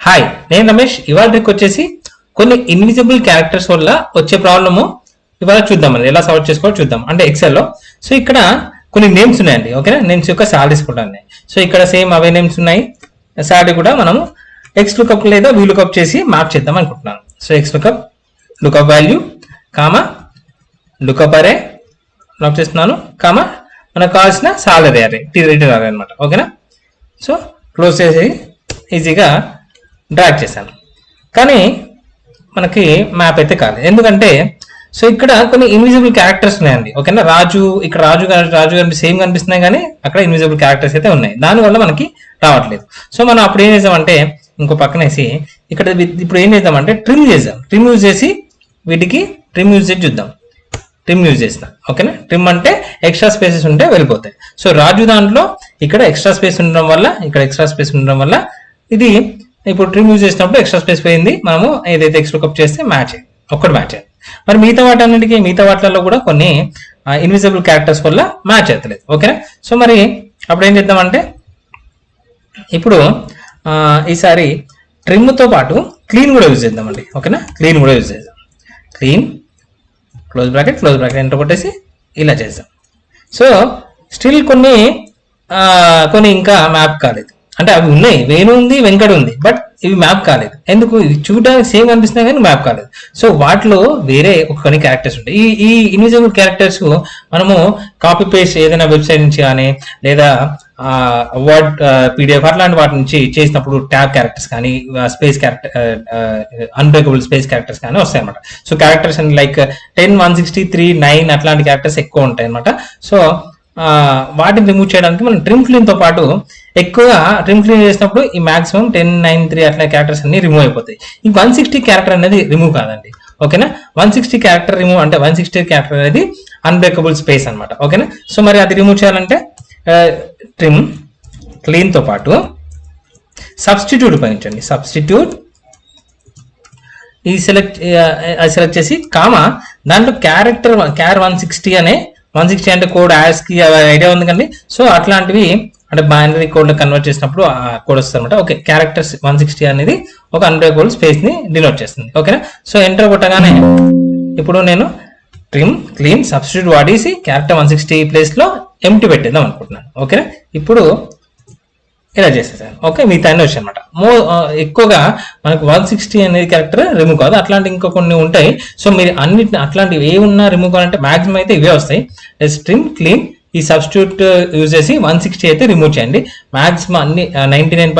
Hi, నేను రమేష్. ఇవాళ trick వచ్చేసి కొన్ని ఇన్విజిబుల్ క్యారెక్టర్స్ వల్ల వచ్చే ప్రాబ్లము ఇవాళ చూద్దాం. ఎలా సాల్వ్ చేసుకోవాలో చూద్దాం. అంటే ఎక్సెల్లో సో ఇక్కడ కొన్ని నేమ్స్ ఉన్నాయండి. ఓకేనా, నేమ్స్ యొక్క సాలరీస్ కూడా ఉన్నాయి. సో ఇక్కడ సేమ్ అవే నేమ్స్ ఉన్నాయి. సాలరీ కూడా మనము ఎక్స్ లుకప్ లేదా వీ లుకప్ చేసి మ్యాప్ చేద్దాం అనుకుంటున్నాను. So X lookup value comma lookup అరే మ్యాప్ చేస్తున్నాను కామా మనకు కావాల్సిన సాలరీ అరే రిటర్న్ అరే అనమాట. ఓకేనా, సో క్లోజ్ చేసి ఈజీగా డ్రాగ్ చేశాను. కానీ మనకి మ్యాప్ అయితే కాలేదు. ఎందుకంటే సో ఇక్కడ కొన్ని ఇన్విజిబుల్ క్యారెక్టర్స్ ఉన్నాయండి. ఓకేనా, ఇక్కడ రాజు సేమ్ కనిపిస్తున్నాయి కానీ అక్కడ ఇన్విజిబుల్ క్యారెక్టర్స్ అయితే ఉన్నాయి. దానివల్ల మనకి రావట్లేదు. సో మనం అప్పుడు ఏం చేద్దామంటే ఇంకో పక్కనేసి ఇక్కడ ఇప్పుడు ఏం చేద్దామంటే ట్రిమ్ చేద్దాం. ట్రిమ్ యూజ్ చేసి వీటికి ట్రిమ్ యూజ్ చేసి చూద్దాం. ట్రిమ్ యూజ్ చేసిన ఓకేనా. ట్రిమ్ అంటే ఎక్స్ట్రా స్పేసెస్ ఉంటే వెళ్ళిపోతాయి. సో రాజు దాంట్లో ఇక్కడ ఎక్స్ట్రా స్పేస్ ఉండడం వల్ల ఇక్కడ ఎక్స్ట్రా స్పేస్ ఉండడం వల్ల ఇది ఇప్పుడు ట్రిమ్ యూజ్ చేసినప్పుడు ఎక్స్ట్రా స్పేస్ పోయింది. మనము ఏదైతే ఎక్స్ లుకప్ చేస్తే మ్యాచ్ అయ్యింది, ఒక్కటి మ్యాచ్ అయ్యింది. మరి మిగతా వాటిలలో కూడా కొన్ని ఇన్విజిబుల్ క్యారెక్టర్స్ వల్ల మ్యాచ్ అవుతలేదు. ఓకేనా, సో మరి అప్పుడు ఏం చేద్దామంటే ఇప్పుడు ఈసారి ట్రిమ్ తో పాటు క్లీన్ కూడా యూజ్ చేద్దామండి. ఓకేనా, క్లీన్ కూడా యూజ్ చేద్దాం. క్లీన్ క్లోజ్ బ్రాకెట్ ఎంటర్ కొట్టేసి ఇలా చేద్దాం. సో స్టిల్ కొన్ని ఇంకా మ్యాప్ కాలేదు. అంటే అవి ఉన్నాయి, వేణు ఉంది, వెంకట ఉంది, బట్ ఇవి మ్యాప్ కాలేదు. ఎందుకు? ఇవి చూడడానికి సేమ్ కనిపిస్తున్నాయి కానీ మ్యాప్ కాలేదు. సో వాటిలో వేరే కొన్ని క్యారెక్టర్స్ ఉంటాయి. ఈ ఇన్విజిబుల్ క్యారెక్టర్స్ మనము కాపీ పేస్ట్ ఏదైనా వెబ్సైట్ నుంచి కానీ లేదా వర్డ్ పీడిఎఫ్ అట్లాంటి వాటి నుంచి చేసినప్పుడు ట్యాబ్ క్యారెక్టర్స్ కానీ space character unbreakable space characters కానీ వస్తాయి అనమాట. సో క్యారెక్టర్స్ అండ్ లైక్ 10, 163, 9 అట్లాంటి క్యారెక్టర్స్ ఎక్కువ ఉంటాయి అనమాట. సో వాటిని రిమూవ్ చేయడానికి మనం ట్రిమ్ క్లీన్ తో పాటు ఎక్కువగా ట్రిమ్ క్లీన్ చేసినప్పుడు ఈ మాక్సిమం 10, 9, 3 అట్లా క్యారెక్టర్స్ అన్ని రిమూవ్ అయిపోతాయి. ఈ 160 క్యారెక్టర్ అనేది రిమూవ్ కాదండి. ఓకేనా, 160 క్యారెక్టర్ రిమూవ్ అంటే 160 క్యారెక్టర్ అనేది అన్బ్రేకబుల్ స్పేస్ అనమాట. ఓకేనా, సో మరి అది రిమూవ్ చేయాలంటే ట్రిమ్ క్లీన్ తో పాటు సబ్స్టిట్యూట్ ఉపయోగించండి. సబ్స్టిట్యూట్ ఇది సెలెక్ట్ చేసి కామా దాంట్లో క్యార్ 160 అనే 160 అంటే కోడ్ యాస్కి ఐడియా ఉంది కండి. సో అట్లాంటివి అంటే బైనరీ కోడ్ కన్వర్ట్ చేసినప్పుడు ఆ కోడ్ వస్తుంది అనమాట. ఓకే, క్యారెక్టర్స్ 160 అనేది ఒక అన్బ్రేకబుల్ స్పేస్ ని డినోట్ చేస్తుంది. ఓకేనా, సో ఎంటర్ కొట్టగానే ఇప్పుడు నేను ట్రిమ్ క్లీన్ సబ్స్టిట్యూట్ వాడేసి క్యారెక్టర్ 160 ప్లేస్ లో ఎంటీ పెట్టేద్దాం అనుకుంటున్నాను. ఓకేనా, ఇప్పుడు ఇలా చేసేసాను. ఓకే, మిగతా అన్నీ వచ్చాయి అనమాట. ఎక్కువగా మనకు 160 అనేది క్యారెక్టర్ రిమూవ్ కాదు, అట్లాంటి ఇంకా కొన్ని ఉంటాయి. సో మీరు అన్నిటిని అట్లాంటివి ఏ ఉన్నా రిమూవ్ కావాలంటే మాక్సిమం అయితే ఇవే వస్తాయి. ట్రిమ్ క్లీన్ ఈ సబ్స్టిట్యూట్ యూజ్ చేసి 160 అయితే రిమూవ్ చేయండి. మాక్సిమం అన్ని 99%